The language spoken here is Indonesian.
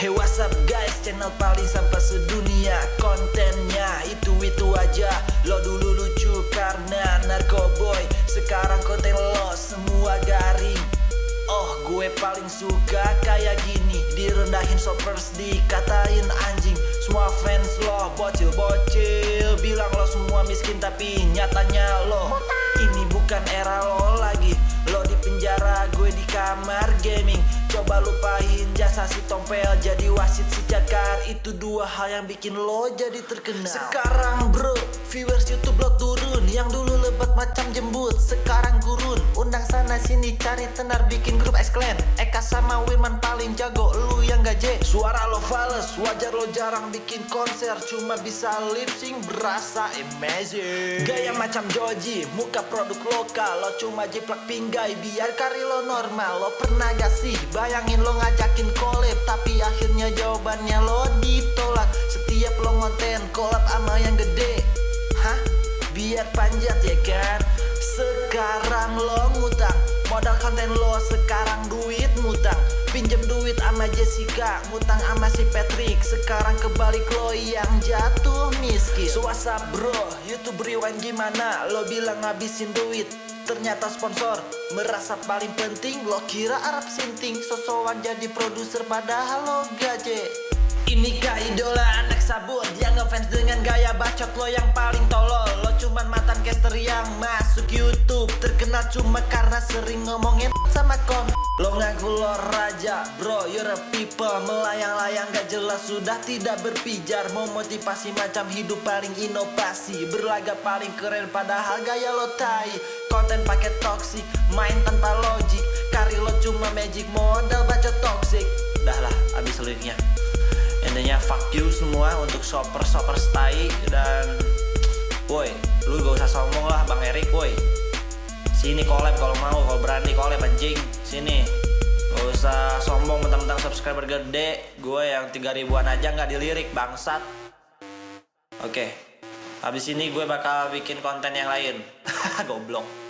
Hey what's up guys, channel paling sampah sedunia. Kontennya itu aja. Lo dulu lucu karena narkoboy, sekarang konten lo semua garing. Oh gue paling suka kayak gini, direndahin sopers, dikatain anjing. Semua fans lo bocil-bocil, bilang lo semua miskin tapi nyatanya lo ini bukan era lo lagi. Lo di penjara, gue di kamar gaming. Coba lupain jasa si tompel jadi wasit si cakar. Itu dua hal yang bikin lo jadi terkenal. Sekarang bro, viewers YouTube lo turun. Yang dulu lebat macam jembut, sekarang gurun. Undang sana sini cari tenar, bikin grup X-Clan. Eka sama Wirman paling jago, lu yang gaje. Suara lo fales, wajar lo jarang bikin konser. Cuma bisa lip sync, berasa amazing. Gaya macam Joji, muka produk lokal. Lo cuma jiplak pinggai, biar kari lo normal. Lo pernah gak sih bayangin lo ngajakin collab, tapi akhirnya jawabannya lo ditolak. Setiap lo ngonten collab sama yang gede, hah? Biar panjat ya kan? Sekarang lo ngutang, modal konten lo sekarang duit ngutang. Pinjem duit sama Jessica, ngutang sama si Patrick. Sekarang kebalik lo yang jatuh miskin. So what's up bro, YouTube rewind gimana? Lo bilang ngabisin duit, ternyata sponsor merasa paling penting. Lo kira Arab sinting, sosokan jadi produser padahal lo gaje. Inikah idola anak sabun yang ngefans dengan gaya bacot lo yang paling tolol? Lo cuman mantan caster yang masuk YouTube, terkenal cuma karena sering ngomongin sama kon. Lo ngaku lo raja, bro you're a people. Melayang-layang gak jelas, sudah tidak berpijar. Mau motivasi macam hidup paling inovasi, berlagak paling keren padahal gaya lo tai. Konten pakai toxic, main tanpa logik. Kari lo cuma magic, modal bacot toxic. Dah lah, abis liriknya. Intinya fuck you semua untuk shopper stay. Dan woi, lu gak usah sombong lah Bang Erik, woi. Sini collab kalau mau, kalau berani collab anjing. Sini, gak usah sombong mentang-mentang subscriber gede. Gue yang 3000-an aja gak dilirik, bangsat. Oke, habis ini gue bakal bikin konten yang lain. Goblok.